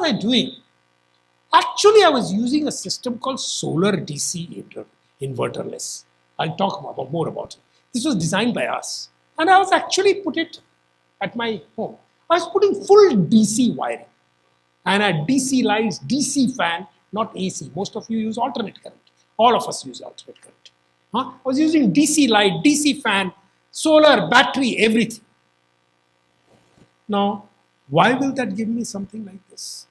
I doing? Actually, I was using a system called solar DC inverterless. I'll talk more about it. This was designed by us. And I was actually put it at my home. I was putting full DC wiring. And I had DC lights, DC fan, not AC. Most of you use alternate current. All of us use alternate current. I was using DC light, DC fan, solar, battery, everything. Now, why will that give me something like this?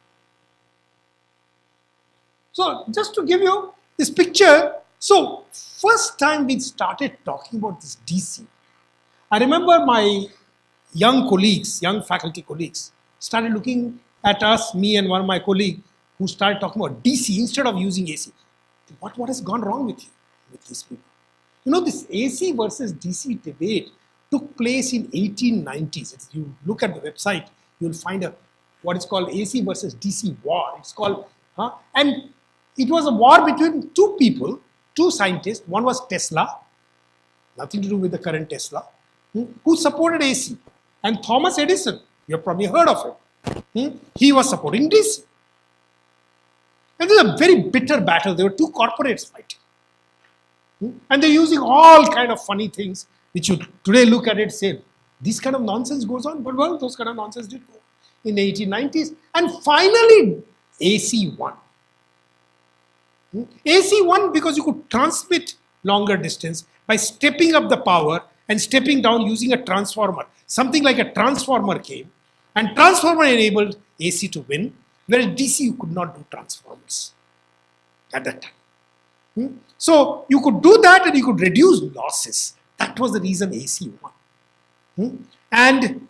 So, just to give you this picture, so first time we started talking about this DC, I remember my young colleagues, young faculty colleagues, started looking at us, me and one of my colleagues, who started talking about DC instead of using AC. What has gone wrong with you, with these people? You know, this AC versus DC debate took place in 1890s. If you look at the website, you'll find what is called AC versus DC war. It's called, and it was a war between two people, two scientists. One was Tesla, nothing to do with the current Tesla, who supported AC. And Thomas Edison, you have probably heard of him. He was supporting DC. And this is a very bitter battle. There were two corporates fighting. And they're using all kind of funny things, which you today look at it, say, this kind of nonsense goes on. But well, those kind of nonsense did go in the 1890s. And finally, AC won. AC won because you could transmit longer distance by stepping up the power and stepping down using a transformer. Something like a transformer came, and transformer enabled AC to win, whereas DC you could not do transformers at that time. So you could do that and you could reduce losses. That was the reason AC won. And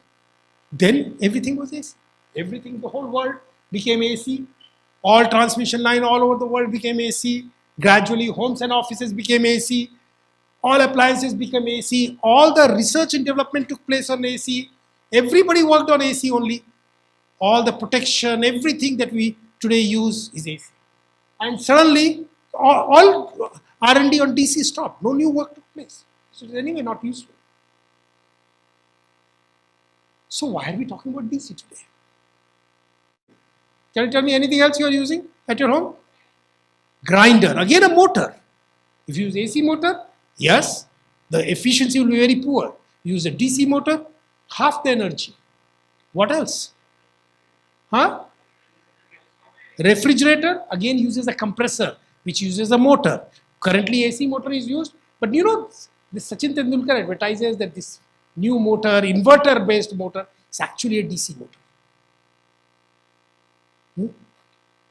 then everything was AC. Everything, the whole world became AC. All transmission line all over the world became AC. Gradually, homes and offices became AC. All appliances became AC. All the research and development took place on AC. Everybody worked on AC only. All the protection, everything that we today use is AC. And suddenly, all R&D on DC stopped. No new work took place. So it is anyway not useful. So why are we talking about DC today? Can you tell me anything else you are using at your home? Grinder, again a motor. If you use AC motor, yes, the efficiency will be very poor. You use a DC motor, half the energy. What else? Refrigerator, again uses a compressor, which uses a motor. Currently AC motor is used, but you know, this Sachin Tendulkar advertises that this new motor, inverter based motor, is actually a DC motor.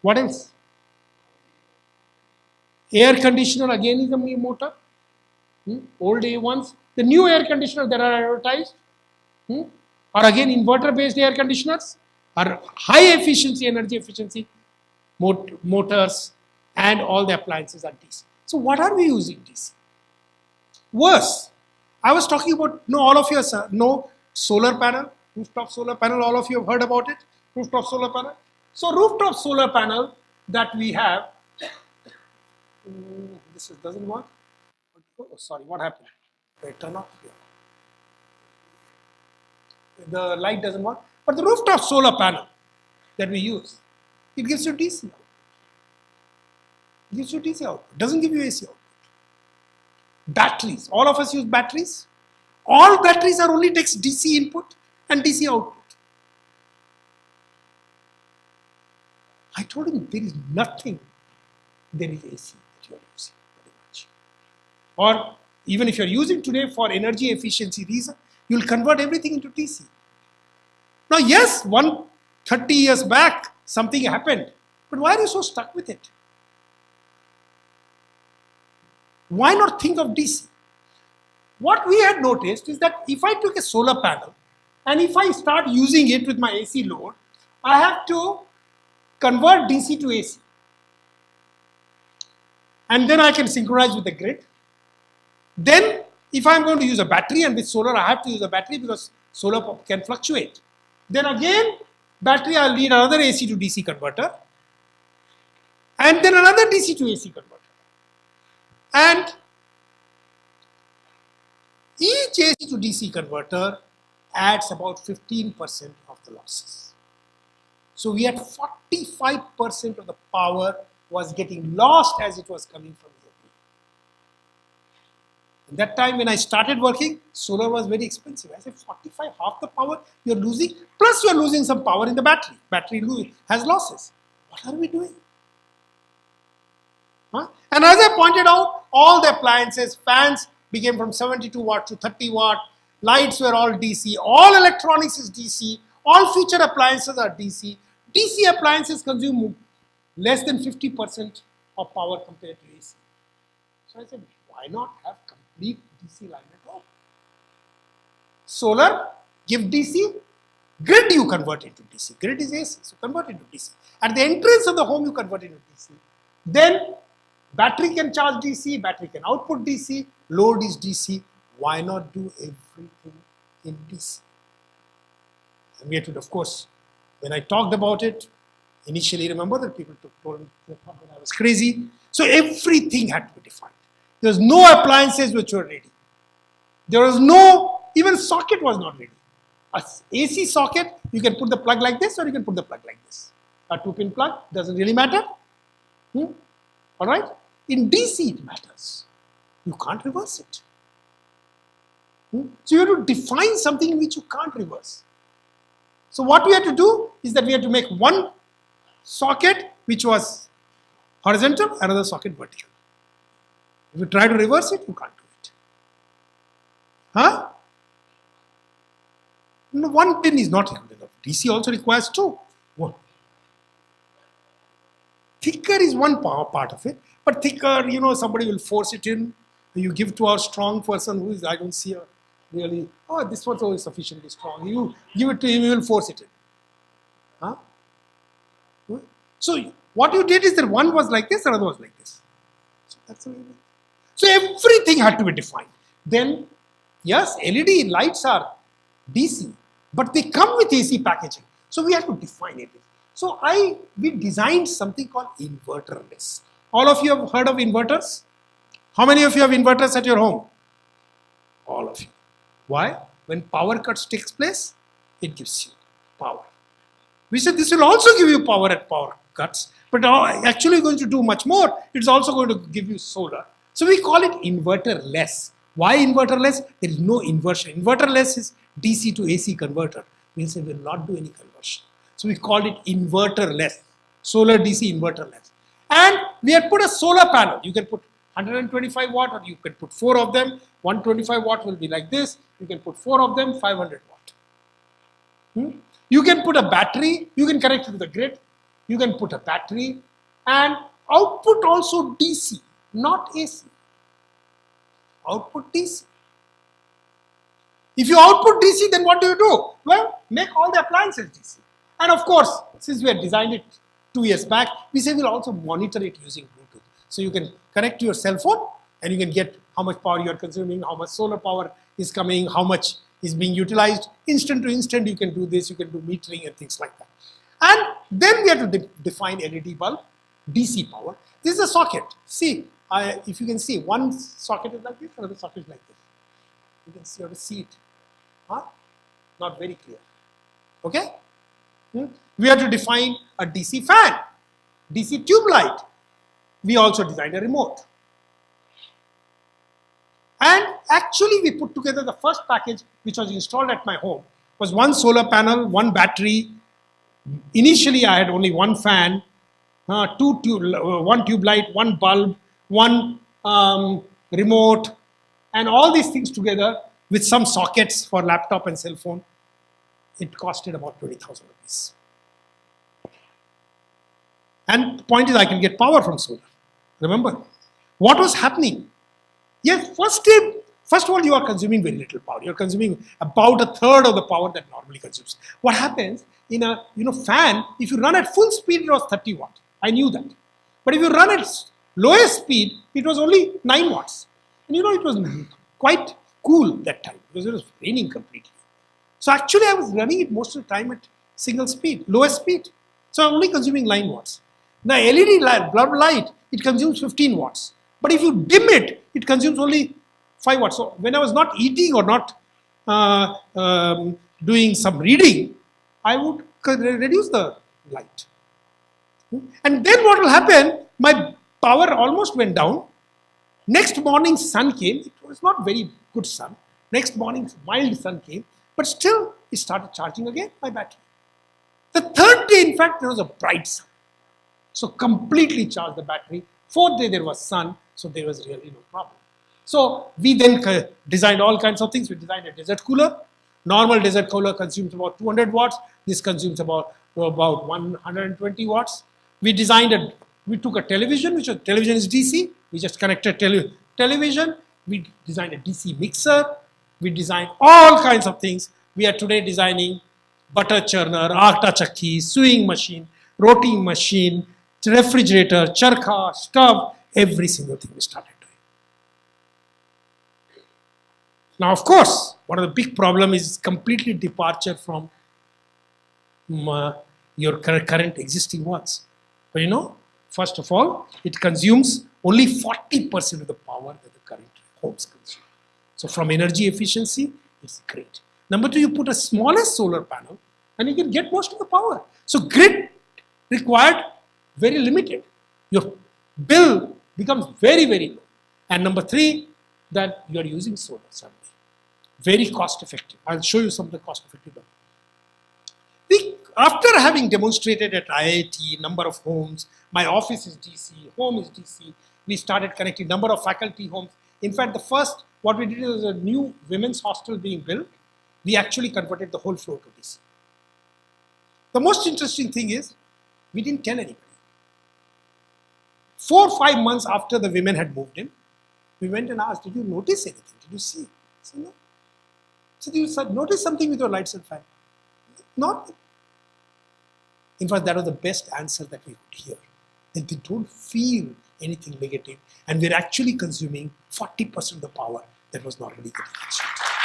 What else? Air conditioner again is a motor. Old A1s. The new air conditioners that are advertised are again inverter based air conditioners, are high efficiency, energy efficiency motors, and all the appliances are DC. So what are we using DC? Worse, I was talking about, all of you know solar panel, rooftop solar panel, all of you have heard about it, rooftop solar panel. So rooftop solar panel that we have, this doesn't work. Oh, sorry, what happened? Wait, turn off here. The light doesn't work. But the rooftop solar panel that we use, it gives you DC output. It gives you DC output. Doesn't give you AC output. Batteries. All of us use batteries. All batteries are only takes DC input and DC output. I told him there is nothing. There is AC that you are using very much. Or even if you are using today for energy efficiency reason, you will convert everything into DC. Now, yes, 30 years back, something happened. But why are you so stuck with it? Why not think of DC? What we had noticed is that if I took a solar panel and if I start using it with my AC load, I have to convert DC to AC. And then I can synchronize with the grid. Then, if I'm going to use a battery, and with solar I have to use a battery because solar can fluctuate. Then again, battery I'll need another AC to DC converter. And then another DC to AC converter. And each AC to DC converter adds about 15% of the losses. So we had 45% of the power was getting lost as it was coming from the PV. At that time when I started working, solar was very expensive. I said 45, half the power you're losing, plus you're losing some power in the battery. Battery has losses. What are we doing? Huh? And as I pointed out, all the appliances, fans became from 72 watt to 30 watt, lights were all DC, all electronics is DC, all feature appliances are DC. DC appliances consume less than 50% of power compared to AC. So I said, why not have complete DC line at home? Solar, give DC, grid you convert into DC. Grid is AC, so convert into DC. At the entrance of the home, you convert into DC. Then battery can charge DC, battery can output DC, load is DC. Why not do everything in DC? And we had to, of course, when I talked about it, initially remember that people told me that I was crazy. So everything had to be defined. There was no appliances which were ready. There was no, even socket was not ready. A AC socket, you can put the plug like this or you can put the plug like this. A 2-pin plug, doesn't really matter. All right? In DC it matters. You can't reverse it. So you have to define something which you can't reverse. So what we had to do is that we had to make one socket which was horizontal, another socket vertical. If you try to reverse it, you can't do it. Huh? No, one pin is not enough. DC also requires two. One. Thicker is one part of it, but thicker, somebody will force it in. You give to a strong person who is, I don't see a really, oh, this one's always sufficiently strong. You give it to him, he will force it in. Huh? So what you did is that one was like this, another was like this. So that's the way it is. So everything had to be defined. Then, yes, LED lights are DC, but they come with AC packaging. So we have to define everything. So we designed something called inverterless. All of you have heard of inverters? How many of you have inverters at your home? All of you. Why? When power cuts takes place, it gives you power. We said this will also give you power at power cuts, but actually going to do much more. It's also going to give you solar. So we call it inverterless. Why inverterless? There is no inversion. Inverterless is DC to AC converter. We'll say we will not do any conversion. So we called it inverterless. Solar DC inverterless. And we had put a solar panel. You can put 125 watt or you can put 4 of them. 125 watt will be like this. You can put 4 of them, 500 watt. You can put a battery. You can connect it to the grid. You can put a battery and output also DC, not AC. Output DC. If you output DC, then what do? Well, make all the appliances DC. And of course, since we had designed it 2 years back, we say we'll also monitor it using Bluetooth. So you can connect to your cell phone and you can get how much power you are consuming, how much solar power is coming, how much is being utilized. Instant to instant, you can do this, you can do metering and things like that. And then we have to define LED bulb, DC power. This is a socket. See, if you can see, one socket is like this, another socket is like this. You can see how to see it. Huh? Not very clear. Okay? We have to define a DC fan, DC tube light. We also designed a remote. And actually we put together the first package which was installed at my home was one solar panel, one battery. Initially I had only one fan, one tube light, one bulb, one remote, and all these things together with some sockets for laptop and cell phone. It costed about 20,000 rupees. And the point is I can get power from solar. Remember, what was happening? Yes, first of all, you are consuming very little power. You are consuming about a third of the power that normally consumes. What happens in a fan, if you run at full speed, it was 30 watt. I knew that. But if you run at lowest speed, it was only 9 watts. And it was quite cool that time because it was raining completely. So actually I was running it most of the time at single speed, lowest speed. So I'm only consuming 9 watts. The LED bulb light, it consumes 15 watts. But if you dim it, it consumes only 5 watts. So when I was not eating or not doing some reading, I would reduce the light. And then what will happen, my power almost went down. Next morning sun came, it was not very good sun. Next morning mild sun came, but still it started charging again my battery. The third day, in fact, there was a bright sun. So completely charged the battery. Fourth day there was sun, so there was really no problem. So we then designed all kinds of things. We designed a desert cooler. Normal desert cooler consumes about 200 watts. This consumes about 120 watts. We took a television, which was, television is DC. We just connected television. We designed a DC mixer. We designed all kinds of things. We are today designing butter churner, atta chakki, sewing machine, roti machine, refrigerator, charkha, stove, every single thing we started doing. Now, of course, one of the big problems is completely departure from your current existing ones. But you know, first of all, it consumes only 40% of the power that the current homes consume. So from energy efficiency, it's great. Number two, you put a smallest solar panel and you can get most of the power. So grid required very limited. Your bill becomes very, very low. And number three, that you are using solar suddenly. Very cost effective. I'll show you some of the cost effective. After having demonstrated at IIT, number of homes, my office is DC, home is DC, we started connecting number of faculty homes. In fact, the first, what we did was a new women's hostel being built. We actually converted the whole floor to DC. The most interesting thing is, we didn't tell anybody. 4 or 5 months after the women had moved in, we went and asked, did you notice anything? Did you see? I said, no. So you notice something with your lights and fan? Not. In fact, that was the best answer that we could hear. That they don't feel anything negative, and we're actually consuming 40% of the power that was normally getting consumed.